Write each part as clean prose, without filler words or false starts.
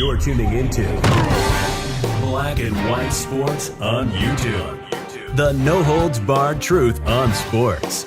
You're tuning into Black and White Sports on YouTube. The no-holds-barred truth on sports.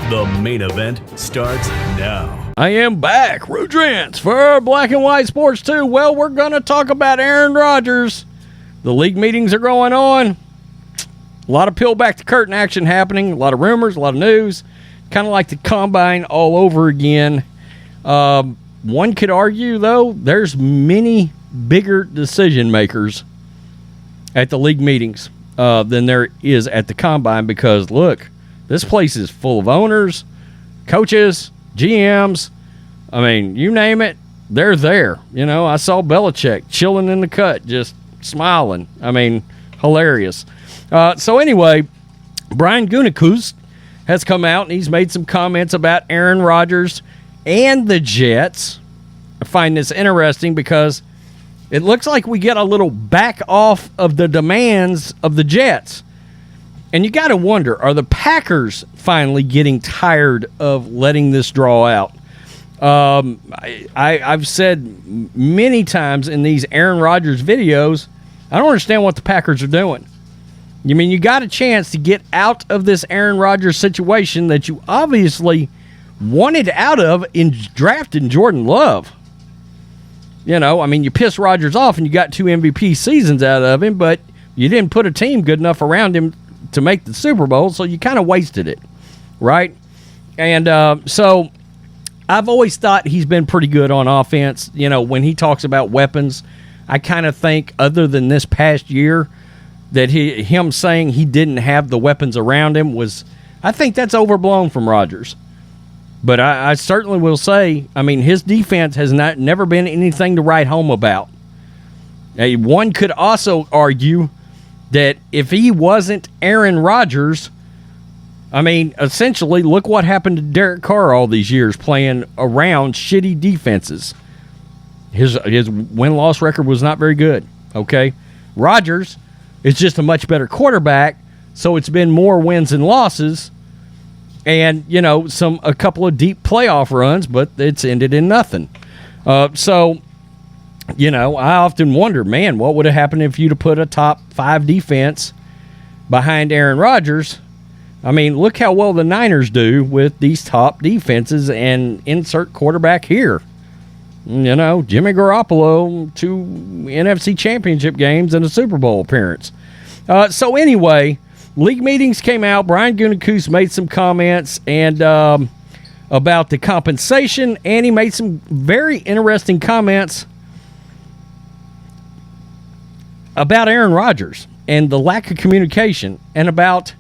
The main event starts now. I am back, Rodgers, for Black and White Sports 2. Well, we're going to talk about Aaron Rodgers. The league meetings are going on. A lot of peel back the curtain action happening. A lot of rumors, a lot of news. Kind of like the combine all over again. One could argue, though, there's many bigger decision makers at the league meetings than there is at the combine because, look, this place is full of owners, coaches, GMs. I mean, you name it, they're there. You know, I saw Belichick chilling in the cut, just smiling. I mean, hilarious. So anyway, Brian Gutekunst has come out and he's made some comments about Aaron Rodgers and the Jets. I find this interesting because it looks like we get a little back off of the demands of the Jets. And you got to wonder, are the Packers finally getting tired of letting this draw out? I've said many times in these Aaron Rodgers videos, I don't understand what the Packers are doing. You mean you got a chance to get out of this Aaron Rodgers situation that you obviously wanted out of in drafting Jordan Love. You know, I mean, you pissed Rodgers off and you got 2 MVP seasons out of him, but you didn't put a team good enough around him to make the Super Bowl, so you kind of wasted it, right? And so I've always thought he's been pretty good on offense. You know, when he talks about weapons, I kind of think other than this past year that him saying he didn't have the weapons around him was, I think that's overblown from Rodgers. But I certainly will say, I mean, his defense has never been anything to write home about. One could also argue that if he wasn't Aaron Rodgers, I mean, essentially, look what happened to Derek Carr all these years playing around shitty defenses. His win-loss record was not very good, okay? Rodgers is just a much better quarterback, so it's been more wins and losses. And, you know, a couple of deep playoff runs, but it's ended in nothing. So, you know, I often wonder, man, what would have happened if you'd have put a top 5 defense behind Aaron Rodgers? I mean, look how well the Niners do with these top defenses and insert quarterback here. You know, Jimmy Garoppolo, 2 NFC championship games and a Super Bowl appearance. So anyway, league meetings came out. Brian Gutekunst made some comments and about the compensation, and he made some very interesting comments about Aaron Rodgers and the lack of communication, and about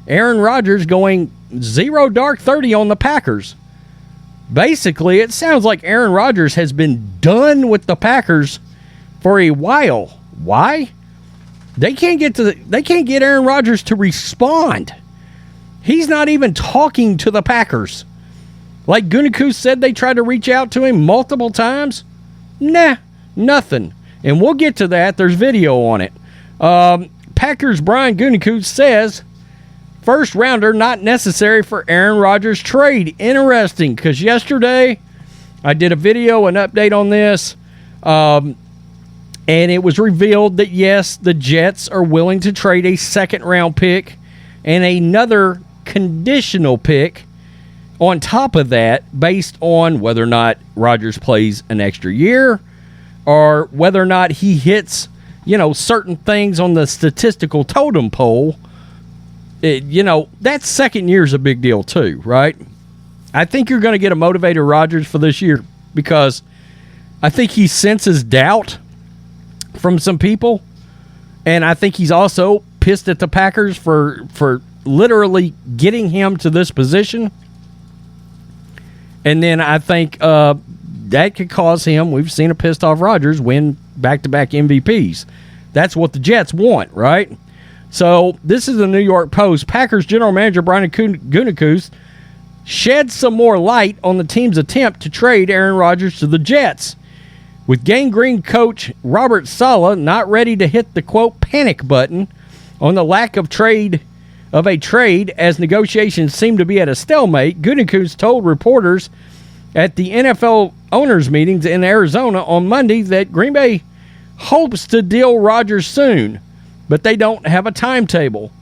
Aaron Rodgers going 0 dark 30 on the Packers. Basically, it sounds like Aaron Rodgers has been done with the Packers for a while. Why? They can't get Aaron Rodgers to respond. He's not even talking to the Packers. Like Gutekunst said, they tried to reach out to him multiple times. Nah, nothing. And we'll get to that. There's video on it. Packers Brian Gutekunst says, first rounder not necessary for Aaron Rodgers trade. Interesting, because yesterday I did a video, an update on this. And it was revealed that, yes, the Jets are willing to trade a second-round pick and another conditional pick on top of that based on whether or not Rodgers plays an extra year or whether or not he hits, you know, certain things on the statistical totem pole. You know, that second year is a big deal too, right? I think you're going to get a motivated Rodgers for this year because I think he senses doubt from some people, and I think he's also pissed at the Packers for literally getting him to this position. And then I think that could cause him, we've seen a pissed off Rodgers win back-to-back MVPs. That's what the Jets want, right? So this is the New York Post. Packers general manager Brian Gutekunst shed some more light on the team's attempt to trade Aaron Rodgers to the Jets, with Gang Green coach Robert Saleh not ready to hit the, quote, panic button on the lack of a trade as negotiations seem to be at a stalemate. Gutekunst told reporters at the NFL owners meetings in Arizona on Monday that Green Bay hopes to deal Rodgers soon, but they don't have a timetable.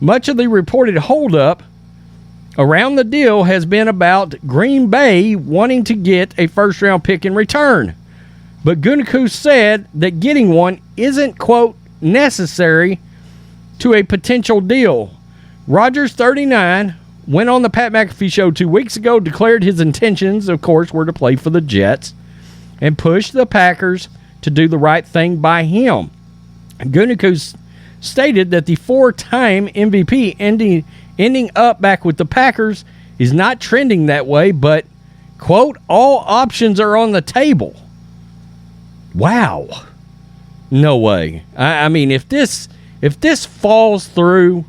Much of the reported holdup around the deal has been about Green Bay wanting to get a first-round pick in return. But Gutekunst said that getting one isn't, quote, necessary to a potential deal. Rodgers, 39, went on the Pat McAfee show 2 weeks ago, declared his intentions, of course, were to play for the Jets, and pushed the Packers to do the right thing by him. Gutekunst stated that the four-time MVP ending up back with the Packers is not trending that way, but, quote, all options are on the table. Wow. No way. I mean, if this falls through,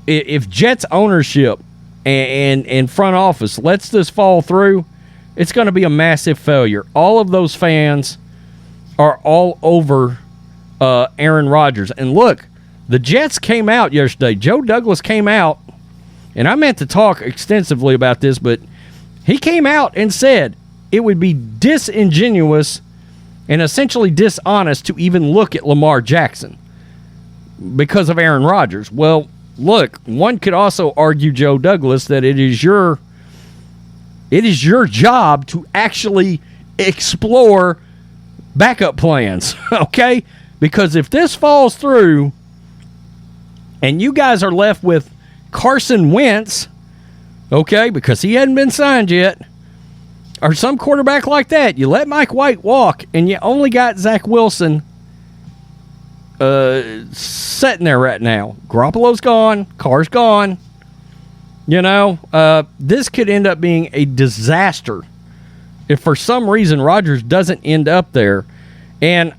if Jets ownership and front office lets this fall through, it's going to be a massive failure. All of those fans are all over Aaron Rodgers. And look, the Jets came out yesterday. Joe Douglas came out, and I meant to talk extensively about this, but he came out and said it would be disingenuous and essentially dishonest to even look at Lamar Jackson because of Aaron Rodgers. Well, look, one could also argue, Joe Douglas, that it is your job to actually explore backup plans, okay? Because if this falls through and you guys are left with Carson Wentz, okay, because he hadn't been signed yet, or some quarterback like that, you let Mike White walk and you only got Zach Wilson sitting there right now. Garoppolo's gone. Carr's gone. You know, this could end up being a disaster if for some reason Rodgers doesn't end up there. And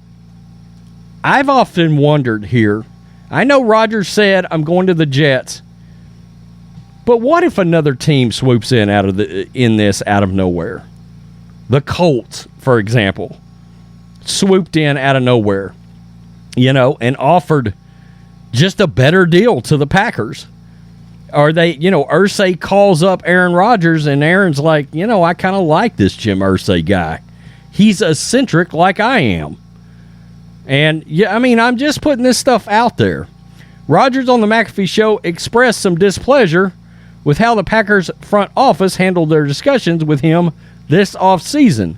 I've often wondered here, I know Rodgers said, I'm going to the Jets. But what if another team swoops in out of nowhere? The Colts, for example, swooped in out of nowhere, you know, and offered just a better deal to the Packers. Or they, you know, Irsay calls up Aaron Rodgers, and Aaron's like, you know, I kind of like this Jim Irsay guy. He's eccentric like I am. And, yeah, I mean, I'm just putting this stuff out there. Rodgers on the McAfee show expressed some displeasure with how the Packers front office handled their discussions with him this offseason.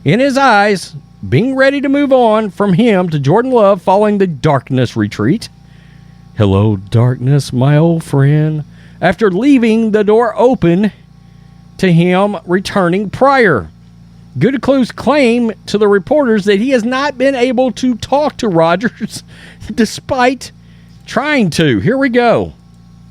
In his eyes, being ready to move on from him to Jordan Love following the darkness retreat. Hello, darkness, my old friend. After leaving the door open to him returning prior. Gutekunst claimed to the reporters that he has not been able to talk to Rodgers despite trying to. Here we go.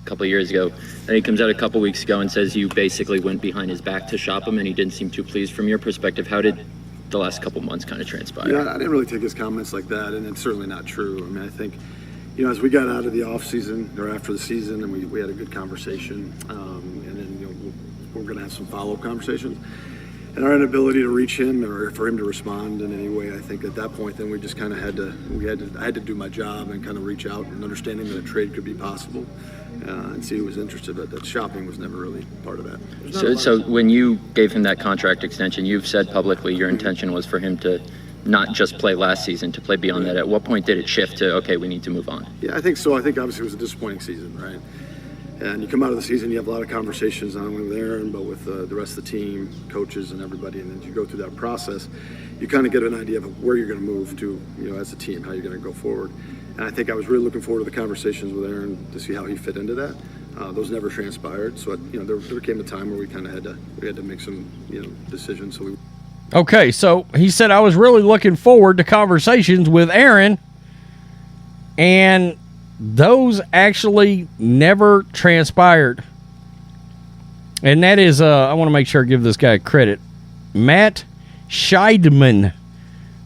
A couple of years ago. And he comes out a couple weeks ago and says you basically went behind his back to shop him and he didn't seem too pleased. From your perspective, how did the last couple months kind of transpire? Yeah, I didn't really take his comments like that, and it's certainly not true. I mean, I think, you know, as we got out of the offseason or after the season and we had a good conversation, and then, you know, we're going to have some follow-up conversations. And our inability to reach him or for him to respond in any way, I think at that point, then we just kind of I had to do my job and kind of reach out and understanding that a trade could be possible and see who was interested. But that shopping was never really part of that. So when you gave him that contract extension, you've said publicly your intention was for him to not just play last season, to play beyond that. At what point did it shift to, okay, we need to move on? Yeah, I think so. I think obviously it was a disappointing season, right? And you come out of the season, you have a lot of conversations, not only with Aaron, but with the rest of the team, coaches, and everybody. And as you go through that process, you kind of get an idea of where you're going to move to, you know, as a team, how you're going to go forward. And I think I was really looking forward to the conversations with Aaron to see how he fit into that. Those never transpired. So, you know, there came a time where we kind of had to make some, you know, decisions. Okay, so he said, I was really looking forward to conversations with Aaron, and those actually never transpired. And that is, I want to make sure I give this guy credit, Matt Scheidman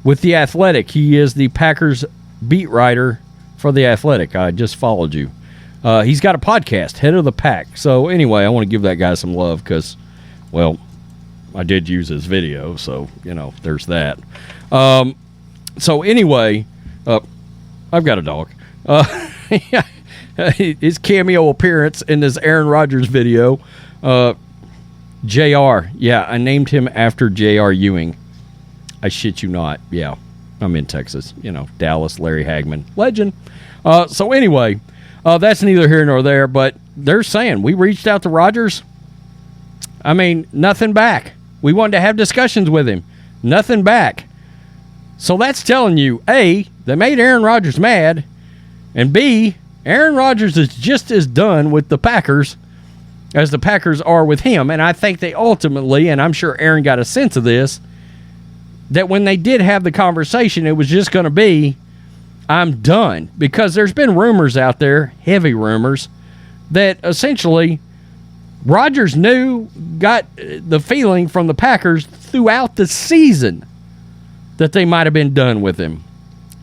with The Athletic. He is the Packers beat writer for The Athletic. I just followed you. He's got a podcast, Head of the Pack. So anyway, I want to give that guy some love because, well, I did use his video, so, you know, there's that. So anyway, I've got a dog. His cameo appearance in this Aaron Rodgers video. JR. Yeah, I named him after J.R. Ewing. I shit you not. Yeah. I'm in Texas, Dallas, Larry Hagman, legend. So anyway, that's neither here nor there, but they're saying we reached out to Rodgers. I mean, nothing back. We wanted to have discussions with him. Nothing back. So that's telling you, A, they made Aaron Rodgers mad, and B, Aaron Rodgers is just as done with the Packers as the Packers are with him. And I think they ultimately, and I'm sure Aaron got a sense of this, that when they did have the conversation, it was just going to be, I'm done. Because there's been rumors out there, heavy rumors, that essentially Rodgers got the feeling from the Packers throughout the season that they might have been done with him.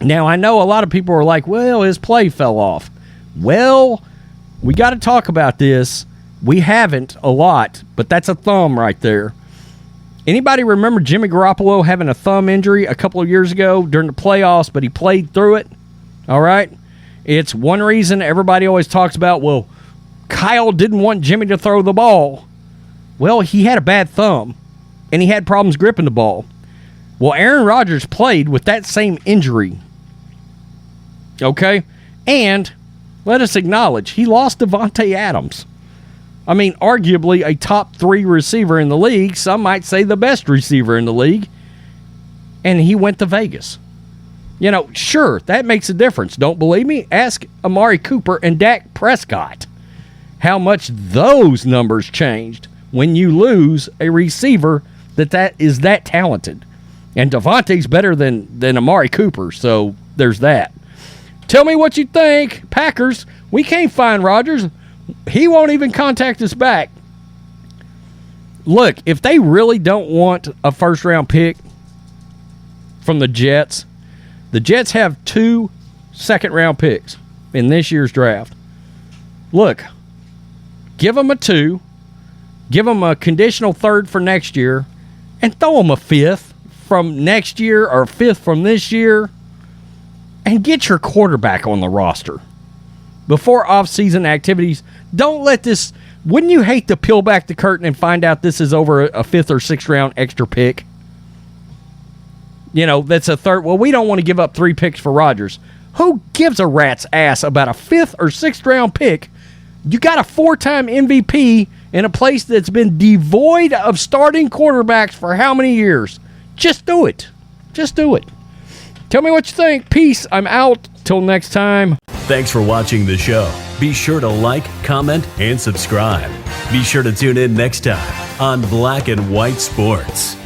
Now, I know a lot of people are like, well, his play fell off. Well, we got to talk about this. We haven't a lot, but that's a thumb right there. Anybody remember Jimmy Garoppolo having a thumb injury a couple of years ago during the playoffs, but he played through it? All right? It's one reason everybody always talks about, well, Kyle didn't want Jimmy to throw the ball. Well, he had a bad thumb, and he had problems gripping the ball. Well, Aaron Rodgers played with that same injury. Okay? And let us acknowledge, he lost Devontae Adams. I mean, arguably a top 3 receiver in the league. Some might say the best receiver in the league. And he went to Vegas. Sure, that makes a difference. Don't believe me? Ask Amari Cooper and Dak Prescott how much those numbers changed when you lose a receiver that is that talented. And Devontae's better than Amari Cooper, so there's that. Tell me what you think. Packers, we can't find Rodgers. He won't even contact us back. Look, if they really don't want a first-round pick from the Jets have 2 second-round picks in this year's draft. Look, give them a 2, give them a conditional 3rd for next year, and throw them a 5th from next year or a 5th from this year, and get your quarterback on the roster. Before off-season activities, don't let this... Wouldn't you hate to peel back the curtain and find out this is over a 5th or 6th round extra pick? That's a 3rd... Well, we don't want to give up 3 picks for Rodgers. Who gives a rat's ass about a 5th or 6th round pick? You got a 4-time MVP in a place that's been devoid of starting quarterbacks for how many years? Just do it. Just do it. Tell me what you think. Peace. I'm out. Till next time. Thanks for watching the show. Be sure to like, comment, and subscribe. Be sure to tune in next time on Black and White Sports.